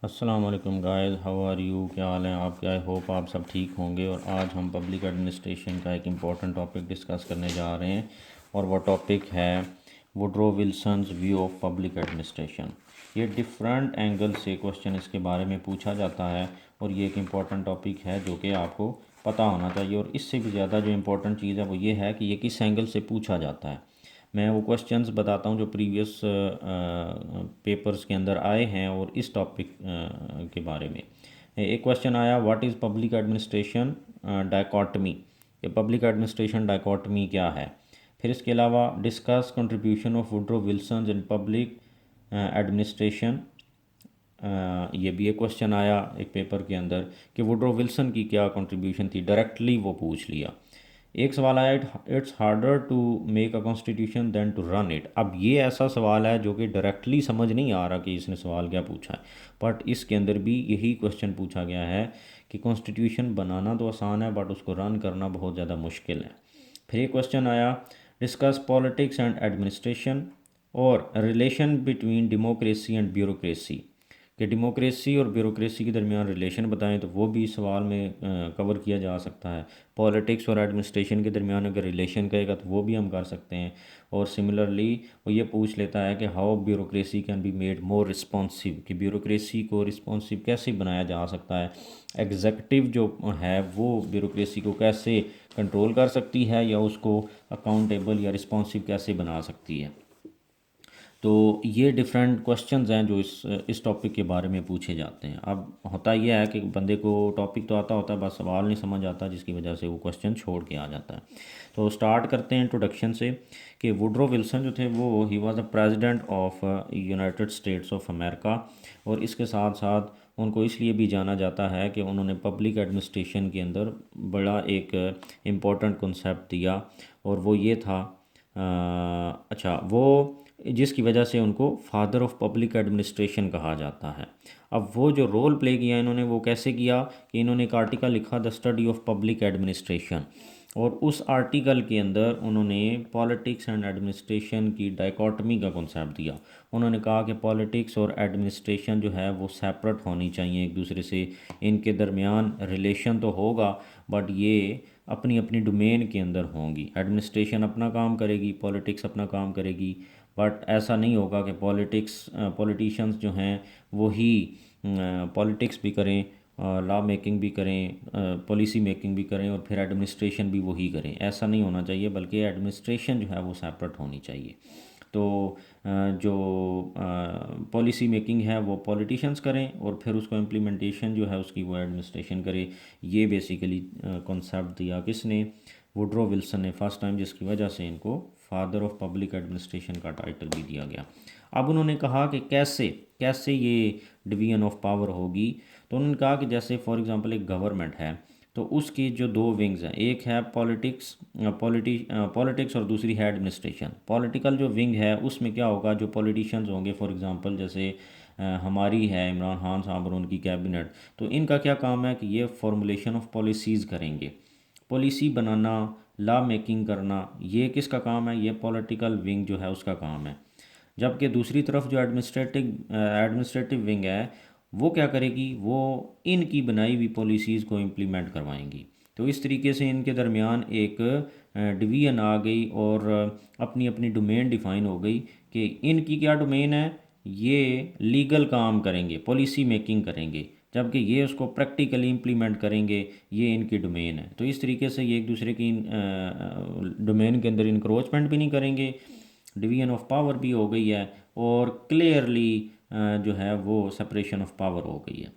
अस्सलाम वालेकुम guys, how are you, क्या हाल है आपके। आई होप आप सब ठीक होंगे। और आज हम पब्लिक एडमिनिस्ट्रेशन का एक इम्पॉर्टेंट टॉपिक डिस्कस करने जा रहे हैं और वो टॉपिक है Woodrow Wilson's view of public administration. ये डिफरेंट एंगल से क्वेश्चन इसके बारे में पूछा जाता है और ये एक इम्पॉर्टेंट टॉपिक है जो कि आपको पता होना चाहिए। और इससे भी ज़्यादा जो इम्पोर्टेंट चीज़ है वो ये है कि ये किस एंगल से पूछा जाता है। मैं वो क्वेश्चंस बताता हूँ जो प्रीवियस पेपर्स के अंदर आए हैं और इस टॉपिक के बारे में। एक क्वेश्चन आया, what is public administration dichotomy. ये पब्लिक एडमिनिस्ट्रेशन डायकॉटमी क्या है। फिर इसके अलावा discuss contribution of Woodrow Wilson in public administration. ये भी एक क्वेश्चन आया एक पेपर के अंदर कि वुड्रो विल्सन की क्या कंट्रीब्यूशन थी, डायरेक्टली वो पूछ लिया। एक सवाल आया, it's harder to make a constitution than to run it. अब ये ऐसा सवाल है जो कि डायरेक्टली समझ नहीं आ रहा कि इसने सवाल क्या पूछा है, बट इसके अंदर भी यही क्वेश्चन पूछा गया है कि कॉन्स्टिट्यूशन बनाना तो आसान है बट उसको रन करना बहुत ज़्यादा मुश्किल है। फिर एक क्वेश्चन आया, डिस्कस पॉलिटिक्स एंड एडमिनिस्ट्रेशन और relation between democracy and bureaucracy. कि डेमोक्रेसी और ब्यूरोक्रेसी के दरमियान रिलेशन बताएं, तो वो भी सवाल में कवर किया जा सकता है। पॉलिटिक्स और एडमिनिस्ट्रेशन के दरमियान अगर रिलेशन कहेगा तो वो भी हम कर सकते हैं। और सिमिलरली वो ये पूछ लेता है कि how bureaucracy can be made more responsive, कि ब्यूरोक्रेसी को रिस्पॉन्सिव कैसे बनाया जा सकता है। एग्जेक्टिव जो है वो ब्यूरोक्रेसी को कैसे कंट्रोल कर सकती है या उसको अकाउंटेबल या रिस्पॉन्सिव कैसे बना सकती है। तो ये डिफरेंट क्वेश्चंस हैं जो इस टॉपिक के बारे में पूछे जाते हैं। अब होता यह है कि बंदे को टॉपिक तो आता होता है, बस सवाल नहीं समझ आता, जिसकी वजह से वो क्वेश्चन छोड़ के आ जाता है। तो स्टार्ट करते हैं इंट्रोडक्शन से कि वुड्रो विल्सन जो थे वो he was the president of United states of America. और इसके साथ साथ उनको इसलिए भी जाना जाता है कि उन्होंने पब्लिक एडमिनिस्ट्रेशन के अंदर बड़ा एक इम्पोर्टेंट कॉन्सेप्ट दिया और वो ये था, अच्छा, वो जिसकी वजह से उनको फादर ऑफ पब्लिक एडमिनिस्ट्रेशन कहा जाता है। अब वो जो रोल प्ले किया इन्होंने वो कैसे किया कि इन्होंने एक आर्टिकल लिखा, the study of public administration. और उस आर्टिकल के अंदर उन्होंने पॉलिटिक्स एंड एडमिनिस्ट्रेशन की डाइकोटमी का कॉन्सेप्ट दिया। उन्होंने कहा कि पॉलिटिक्स और एडमिनिस्ट्रेशन जो है वो सेपरेट होनी चाहिए एक दूसरे से। इनके दरमियान रिलेशन तो होगा बट ये अपनी अपनी डोमेन के अंदर होंगी। एडमिनिस्ट्रेशन अपना काम करेगी, पॉलिटिक्स अपना काम करेगी। बट ऐसा नहीं होगा कि पॉलिटिशियंस जो हैं वही पॉलिटिक्स भी करें, लॉ मेकिंग भी करें, पॉलिसी मेकिंग भी करें और फिर एडमिनिस्ट्रेशन भी वही करें। ऐसा नहीं होना चाहिए, बल्कि एडमिनिस्ट्रेशन जो है वो सेपरेट होनी चाहिए। तो जो पॉलिसी मेकिंग है वो पॉलिटिशियंस करें और फिर उसको इम्प्लीमेंटेशन जो है उसकी वो एडमिनिस्ट्रेशन करे। ये बेसिकली कॉन्सेप्ट दिया किसने, वुड्रो विल्सन ने फर्स्ट टाइम, जिसकी वजह से इनको फादर ऑफ पब्लिक एडमिनिस्ट्रेशन का टाइटल भी दिया गया। अब उन्होंने कहा कि कैसे कैसे ये डिवीजन ऑफ पावर होगी। तो उन्होंने कहा कि जैसे फॉर एग्जांपल एक गवर्नमेंट है तो उसकी जो दो विंग्स हैं, एक है पॉलिटिक्स और दूसरी है एडमिनिस्ट्रेशन। पॉलिटिकल जो विंग है उसमें क्या होगा, जो पॉलिटिशियंस होंगे, फॉर एग्जांपल जैसे हमारी है इमरान खान साहब और उनकी कैबिनेट, तो इनका क्या काम है कि ये फॉर्मुलेशन ऑफ पॉलिसीज़ करेंगे। पॉलिसी बनाना, लॉ मेकिंग करना, ये किसका काम है, ये पॉलिटिकल विंग जो है उसका काम है। जबकि दूसरी तरफ जो एडमिनिस्ट्रेटिव विंग है वो क्या करेगी, वो इनकी बनाई हुई पॉलिसीज़ को इम्प्लीमेंट करवाएंगी। तो इस तरीके से इनके दरमियान एक डिवीजन आ गई और अपनी अपनी डोमेन डिफाइन हो गई कि इनकी क्या डोमेन है। ये लीगल काम करेंगे, पॉलिसी मेकिंग करेंगे, जबकि ये उसको प्रैक्टिकली इम्प्लीमेंट करेंगे, ये इनकी डोमेन है। तो इस तरीके से ये एक दूसरे की डोमेन के अंदर इंक्रोचमेंट भी नहीं करेंगे, डिवीजन ऑफ पावर भी हो गई है और क्लियरली जो है वो सेपरेशन ऑफ पावर हो गई है।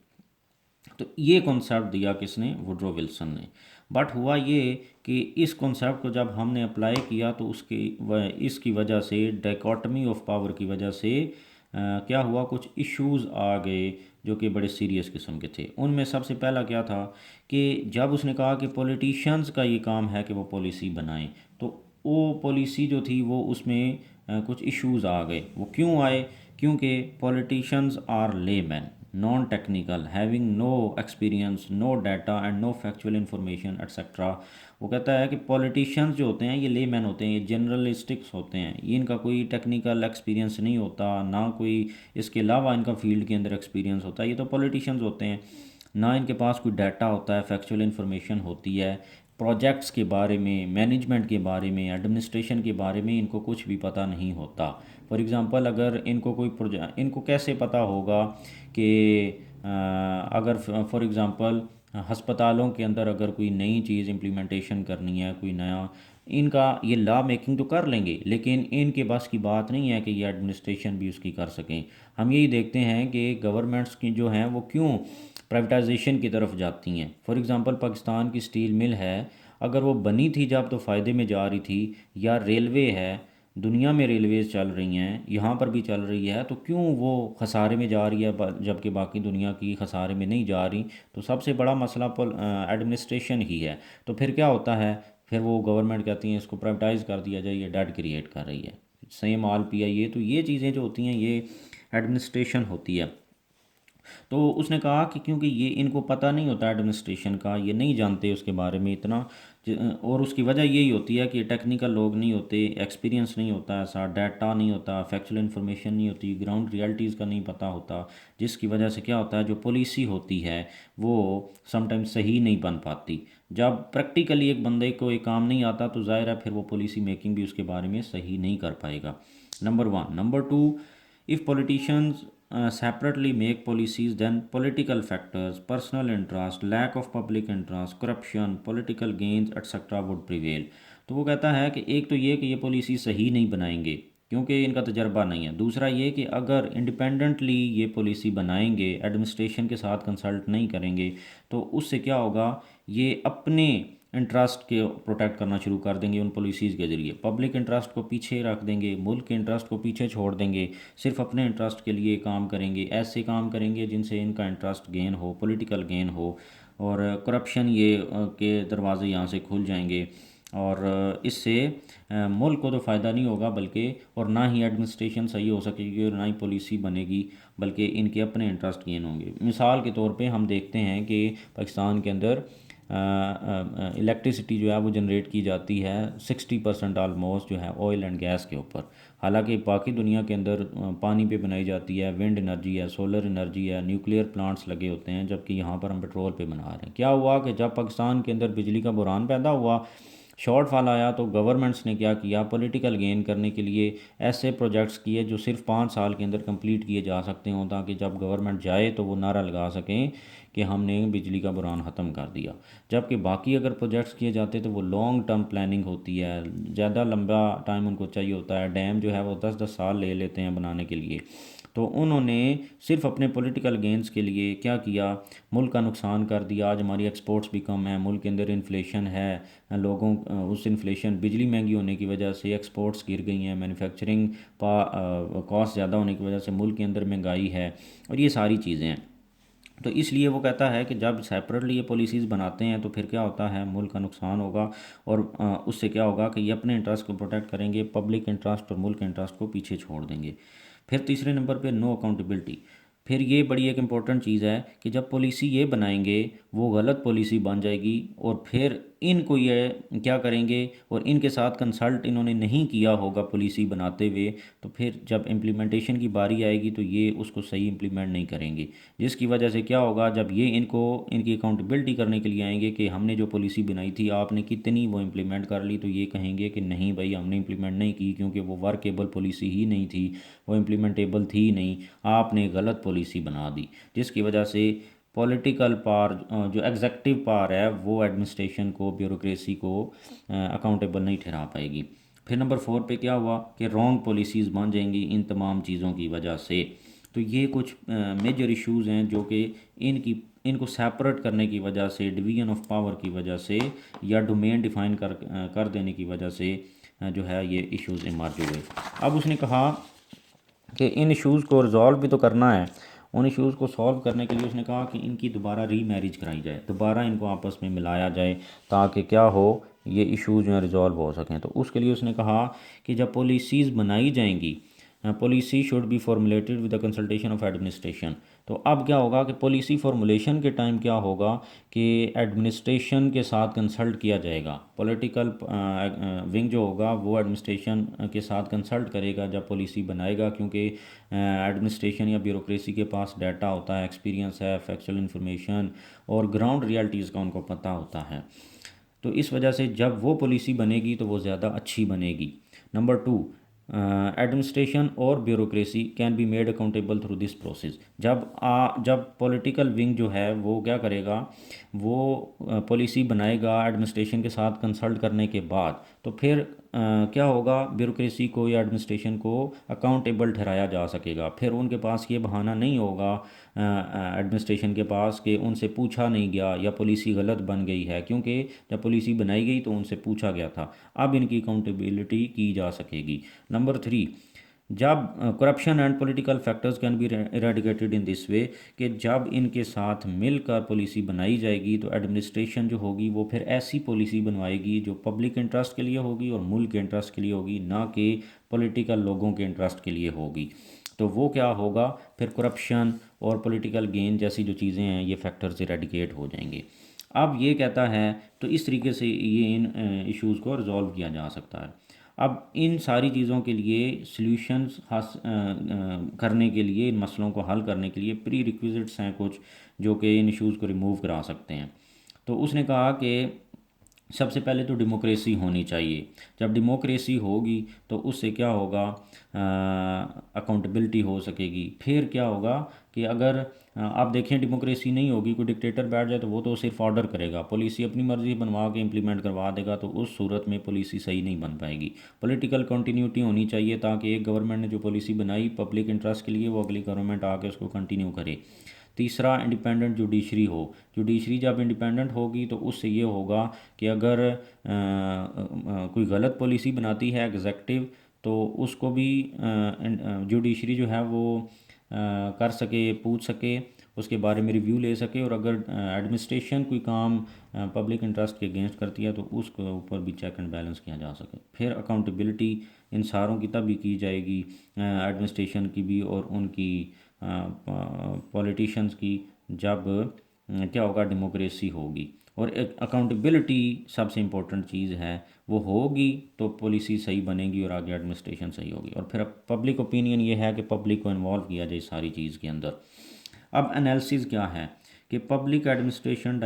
तो ये कॉन्सेप्ट दिया किसने, वुड्रो विल्सन ने। बट हुआ ये कि इस कॉन्सेप्ट को जब हमने अप्लाई किया तो इसकी वजह से, डाइकोटमी ऑफ पावर की वजह से क्या हुआ, कुछ इश्यूज आ गए जो कि बड़े सीरियस किस्म के थे। उनमें सबसे पहला क्या था कि जब उसने कहा कि पॉलिटिशियंस का ये काम है कि वो पॉलिसी बनाएं, तो वो पॉलिसी जो थी वो उसमें कुछ इश्यूज आ गए। वो क्यों आए, क्योंकि politicians are layman. Non technical, having no experience, no data and no factual information etcetera. वो कहता है कि पॉलिटिशियंस जो होते हैं ये लेमैन होते हैं, ये जनरलिस्टिक्स होते हैं, ये इनका कोई टेक्निकल एक्सपीरियंस नहीं होता, ना कोई इसके अलावा इनका फील्ड के अंदर एक्सपीरियंस होता है। ये तो पॉलिटिशियंस होते हैं, ना इनके पास कोई डाटा होता है, फैक्चुअल इन्फॉर्मेशन होती है, प्रोजेक्ट्स के बारे में, मैनेजमेंट के बारे में, एडमिनिस्ट्रेशन के बारे में इनको कुछ भी पता नहीं होता। फॉर एग्ज़ाम्पल अगर इनको कोई प्रोजेक्ट, इनको कैसे पता होगा कि अगर फॉर एग्ज़ाम्पल अस्पतालों के अंदर अगर कोई नई चीज़ इम्प्लीमेंटेशन करनी है, कोई नया, इनका ये लॉ मेकिंग तो कर लेंगे लेकिन इनके बस की बात नहीं है कि ये एडमिनिस्ट्रेशन भी उसकी कर सकें। हम यही देखते हैं कि गवर्नमेंट्स की जो हैं वो क्यों प्राइवेटाइजेशन की तरफ जाती हैं। फॉर एग्ज़ाम्पल पाकिस्तान की स्टील मिल है, अगर वो बनी थी जब तो फ़ायदे में जा रही थी, या रेलवे है, दुनिया में रेलवेज़ चल रही हैं, यहाँ पर भी चल रही है, तो क्यों वो खसारे में जा रही है जबकि बाकी दुनिया की खसारे में नहीं जा रही। तो सबसे बड़ा मसला एडमिनिस्ट्रेशन ही है। तो फिर क्या होता है, फिर वो गवर्नमेंट कहती है इसको प्राइवेटाइज़ कर दिया जाए, ये डेट क्रिएट कर रही है, सेम आल पी आई ए। तो ये चीज़ें जो होती हैं ये एडमिनिस्ट्रेशन होती है। तो उसने कहा कि क्योंकि ये इनको पता नहीं होता एडमिनिस्ट्रेशन का, ये नहीं जानते उसके बारे में इतना, और उसकी वजह यही होती है कि टेक्निकल लोग नहीं होते, एक्सपीरियंस नहीं होता, ऐसा डाटा नहीं होता, फैक्चुअल इन्फॉर्मेशन नहीं होती, ग्राउंड रियलिटीज़ का नहीं पता होता, जिसकी वजह से क्या होता है जो पॉलिसी होती है वो समटाइम्स सही नहीं बन पाती। जब प्रैक्टिकली एक बंदे को एक काम नहीं आता तो जाहिर है फिर वो पॉलिसी मेकिंग भी उसके बारे में सही नहीं कर पाएगा। Number one. Number two, if politicians separately make policies, then political factors, personal interest, lack of public interest, corruption, political gains etc. would prevail। तो वो कहता है कि एक तो ये कि ये पॉलिसी सही नहीं बनाएंगे क्योंकि इनका तजर्बा नहीं है। दूसरा ये कि अगर इंडिपेंडेंटली ये पॉलिसी बनाएंगे, एडमिनिस्ट्रेशन के साथ कंसल्ट नहीं करेंगे, तो उससे क्या होगा, ये अपने इंटरेस्ट के प्रोटेक्ट करना शुरू कर देंगे उन पॉलिसीज़ के ज़रिए, पब्लिक इंटरेस्ट को पीछे रख देंगे, मुल्क के इंटरेस्ट को पीछे छोड़ देंगे, सिर्फ अपने इंटरेस्ट के लिए काम करेंगे, ऐसे काम करेंगे जिनसे इनका इंटरेस्ट गेन हो, पॉलिटिकल गेन हो, और करप्शन ये के दरवाजे यहाँ से खुल जाएंगे, और इससे मुल्क को तो फ़ायदा नहीं होगा बल्कि, और ना ही एडमिनिस्ट्रेशन सही हो सकेगी और ना ही पॉलिसी बनेगी, बल्कि इनके अपने इंटरेस्ट गेन होंगे। मिसाल के तौर पे हम देखते हैं कि पाकिस्तान के अंदर इलेक्ट्रिसिटी जो है वो जनरेट की जाती है 60% आलमोस्ट जो है ऑयल एंड गैस के ऊपर, हालांकि बाकी दुनिया के अंदर पानी पे बनाई जाती है, विंड एनर्जी है, सोलर एनर्जी है, न्यूक्लियर प्लांट्स लगे होते हैं, जबकि यहाँ पर हम पेट्रोल पे बना रहे हैं। क्या हुआ कि जब पाकिस्तान के अंदर बिजली का बुरान पैदा हुआ, शॉर्टफॉल आया, तो गवर्नमेंट्स ने क्या किया, पॉलिटिकल गेन करने के लिए ऐसे प्रोजेक्ट्स किए जो सिर्फ 5 साल के अंदर कंप्लीट किए जा सकते हों, ताकि जब गवर्नमेंट जाए तो वो नारा लगा सकें कि हमने बिजली का बुरान ख़त्म कर दिया। जबकि बाकी अगर प्रोजेक्ट्स किए जाते तो वो लॉन्ग टर्म प्लानिंग होती है, ज़्यादा लंबा टाइम उनको चाहिए होता है, डैम जो है वो 10-10 साल ले लेते हैं बनाने के लिए। तो उन्होंने सिर्फ अपने पॉलिटिकल गेंस के लिए क्या किया, मुल्क का नुकसान कर दिया। आज हमारी एक्सपोर्ट्स भी कम है, मुल्क के अंदर इन्फ्लेशन है, लोगों उस इन्फ्लेशन, बिजली महंगी होने की वजह से एक्सपोर्ट्स गिर गई हैं, मैन्युफैक्चरिंग कॉस्ट ज़्यादा होने की वजह से मुल्क के अंदर महंगाई है, और ये सारी चीज़ें हैं। तो इसलिए वो कहता है कि जब सेपरेटली ये पॉलिसीज़ बनाते हैं तो फिर क्या होता है, मुल्क का नुकसान होगा, और उससे क्या होगा कि ये अपने इंटरेस्ट को प्रोटेक्ट करेंगे, पब्लिक इंटरेस्ट और मुल्क इंटरेस्ट को पीछे छोड़ देंगे। फिर तीसरे नंबर पे नो अकाउंटेबिलिटी। फिर ये बड़ी एक इम्पॉर्टेंट चीज़ है कि जब पॉलिसी ये बनाएंगे वो गलत पॉलिसी बन जाएगी, और फिर इनको ये क्या करेंगे, और इनके साथ कंसल्ट इन्होंने नहीं किया होगा पॉलिसी बनाते हुए, तो फिर जब इम्प्लीमेंटेशन की बारी आएगी तो ये उसको सही इम्प्लीमेंट नहीं करेंगे, जिसकी वजह से क्या होगा, जब ये इनको इनकी अकाउंटेबिलिटी करने के लिए आएंगे कि हमने जो पॉलिसी बनाई थी आपने कितनी वो इम्प्लीमेंट कर ली, तो ये कहेंगे कि नहीं भाई हमने इम्प्लीमेंट नहीं की, क्योंकि वो वर्केबल पॉलिसी ही नहीं थी, वो इम्प्लीमेंटेबल थी नहीं, आपने गलत पॉलिसी बना दी, जिसकी वजह से पॉलिटिकल पावर, जो एग्जेक्टिव पावर है वो एडमिनिस्ट्रेशन को, ब्यूरोक्रेसी को अकाउंटेबल नहीं ठहरा पाएगी। फिर नंबर 4 पे क्या हुआ कि रॉन्ग पॉलिसीज़ बन जाएंगी इन तमाम चीज़ों की वजह से। तो ये कुछ मेजर इश्यूज़ हैं जो कि इनको सेपरेट करने की वजह से, डिवीजन ऑफ पावर की वजह से, या डोमेन डिफाइन कर देने की वजह से जो है ये इश्यूज़ इमर्ज हुए। अब उसने कहा कि इन इश्यूज़ को रिजॉल्व भी तो करना है। उन इश्यूज़ को सॉल्व करने के लिए उसने कहा कि इनकी दोबारा रीमैरिज कराई जाए, दोबारा इनको आपस में मिलाया जाए, ताकि क्या हो, ये इश्यूज़ जो हैं रिजॉल्व हो सकें। तो उसके लिए उसने कहा कि जब पॉलिसीज़ बनाई जाएंगी, policy should be formulated with the consultation of administration. तो अब क्या होगा कि पॉलिसी फॉर्मुलेशन के टाइम क्या होगा कि एडमिनिस्ट्रेशन के साथ कंसल्ट किया जाएगा। पॉलिटिकल विंग जो होगा वो एडमिनिस्ट्रेशन के साथ कंसल्ट करेगा जब पॉलिसी बनाएगा, क्योंकि एडमिनिस्ट्रेशन या ब्यूरोक्रेसी के पास डाटा होता है, एक्सपीरियंस है, फैक्चुअल इन्फॉर्मेशन और ग्राउंड रियलिटीज़ का उनको पता होता है। तो इस वजह से जब वो पॉलिसी बनेगी तो वो ज़्यादा अच्छी बनेगी। नंबर 2, एडमिनिस्ट्रेशन और bureaucracy can be made accountable through this process. जब पॉलिटिकल विंग जो है वो क्या करेगा, वो पॉलिसी बनाएगा एडमिनिस्ट्रेशन के साथ कंसल्ट करने के बाद, तो फिर क्या होगा, ब्यूरोक्रेसी को या एडमिनिस्ट्रेशन को अकाउंटेबल ठहराया जा सकेगा। फिर उनके पास ये बहाना नहीं होगा एडमिनिस्ट्रेशन के पास कि उनसे पूछा नहीं गया या पॉलिसी गलत बन गई है, क्योंकि जब पॉलिसी बनाई गई तो उनसे पूछा गया था। अब इनकी अकाउंटेबिलिटी की जा सकेगी। नंबर 3, जब corruption and political factors can be eradicated in this way, कि जब इनके साथ मिलकर पॉलिसी बनाई जाएगी तो एडमिनिस्ट्रेशन जो होगी वो फिर ऐसी पॉलिसी बनवाएगी जो पब्लिक इंटरेस्ट के लिए होगी और मुल्क के इंटरेस्ट के लिए होगी, ना कि पॉलिटिकल लोगों के इंटरेस्ट के लिए होगी। तो वो क्या होगा, फिर करप्शन और पॉलिटिकल गेन जैसी जो चीज़ें हैं ये फैक्टर्स इरेडिकेट हो जाएंगे। अब ये कहता है तो इस तरीके से ये इन इश्यूज़ को रिजॉल्व किया जा सकता है। अब इन सारी चीज़ों के लिए सॉल्यूशंस करने के लिए, इन मसलों को हल करने के लिए प्री रिक्विजिट्स हैं कुछ जो कि इन इश्यूज़ को रिमूव करा सकते हैं। तो उसने कहा कि सबसे पहले तो डेमोक्रेसी होनी चाहिए। जब डेमोक्रेसी होगी तो उससे क्या होगा, अकाउंटेबिलिटी हो सकेगी। फिर क्या होगा कि अगर आप देखें डेमोक्रेसी नहीं होगी, कोई डिक्टेटर बैठ जाए तो वो तो सिर्फ ऑर्डर करेगा, पॉलिसी अपनी मर्ज़ी बनवा के इम्प्लीमेंट करवा देगा, तो उस सूरत में पॉलिसी सही नहीं बन पाएगी। पॉलिटिकल कंटिन्यूटी होनी चाहिए ताकि एक गवर्नमेंट ने जो पॉलिसी बनाई पब्लिक इंटरेस्ट के लिए वो अगली गवर्नमेंट आके उसको कंटिन्यू करे। तीसरा, इंडिपेंडेंट जुडिशरी हो। जुडिशरी जब इंडिपेंडेंट होगी तो उससे ये होगा कि अगर कोई गलत पॉलिसी बनाती है एग्जेक्टिव, तो उसको भी जुडिशरी जो है वो कर सके, पूछ सके, उसके बारे में रिव्यू ले सके, और अगर एडमिनिस्ट्रेशन कोई काम पब्लिक इंटरेस्ट के अगेंस्ट करती है तो उसके ऊपर भी चेक एंड बैलेंस किया जा सके। फिर अकाउंटेबिलिटी इन सारों की तब भी की जाएगी, एडमिनिस्ट्रेशन की भी और उनकी पॉलिटिशियंस की, जब क्या होगा, डेमोक्रेसी होगी। और अकाउंटेबिलिटी सबसे इम्पोर्टेंट चीज़ है, वो होगी तो पॉलिसी सही बनेगी और आगे एडमिनिस्ट्रेशन सही होगी। और फिर पब्लिक ओपिनियन ये है कि पब्लिक को इन्वॉल्व किया जाए सारी चीज़ के अंदर। अब एनालिसिस क्या है कि public administration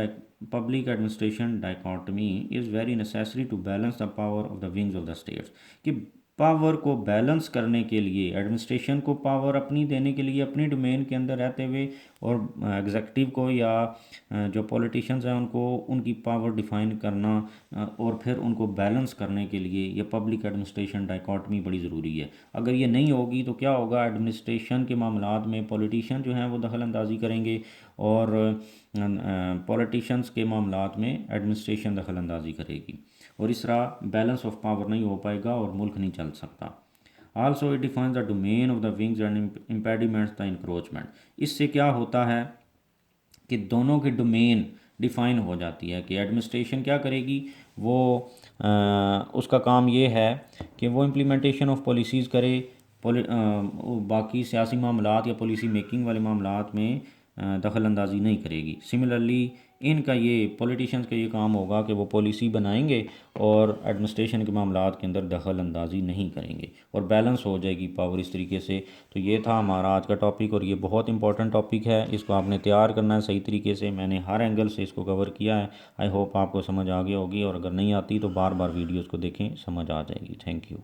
dichotomy is very necessary to balance the power of the wings of the states. कि पावर को बैलेंस करने के लिए, एडमिनिस्ट्रेशन को पावर अपनी देने के लिए अपनी डोमेन के अंदर रहते हुए, और एग्जेक्टिव को या जो पॉलिटिशियंस हैं उनको उनकी पावर डिफाइन करना और फिर उनको बैलेंस करने के लिए ये पब्लिक एडमिनिस्ट्रेशन डाइकोटमी बड़ी ज़रूरी है। अगर ये नहीं होगी तो क्या होगा, एडमिनिस्ट्रेशन के मामलात में पॉलिटिशियन जो हैं वो दखल अंदाज़ी करेंगे और पॉलिटिशियंस के मामलात में एडमिनिस्ट्रेशन दखल अंदाज़ी करेगी, और इस तरह बैलेंस ऑफ पावर नहीं हो पाएगा और मुल्क नहीं चल सकता। Also it defines the domain of the wings and impediments the encroachment. इससे क्या होता है कि दोनों की डोमेन डिफ़ाइन हो जाती है कि एडमिनिस्ट्रेशन क्या करेगी, वो उसका काम ये है कि वो इम्प्लीमेंटेशन ऑफ पॉलिसीज़ करे, बाकी सियासी मामलात या पॉलिसी मेकिंग वाले मामलात में दखल अंदाज़ी नहीं करेगी। सिमिलरली इनका ये पॉलिटिशियंस का ये काम होगा कि वो पॉलिसी बनाएंगे और एडमिनिस्ट्रेशन के मामलात के अंदर दखल अंदाज़ी नहीं करेंगे और बैलेंस हो जाएगी पावर इस तरीके से। तो ये था हमारा आज का टॉपिक और ये बहुत इंपॉर्टेंट टॉपिक है, इसको आपने तैयार करना है सही तरीके से। मैंने हर एंगल से इसको कवर किया है। आई होप आपको समझ आ गई होगी, और अगर नहीं आती तो बार बार वीडियोज़ को देखें, समझ आ जाएगी। Thank you.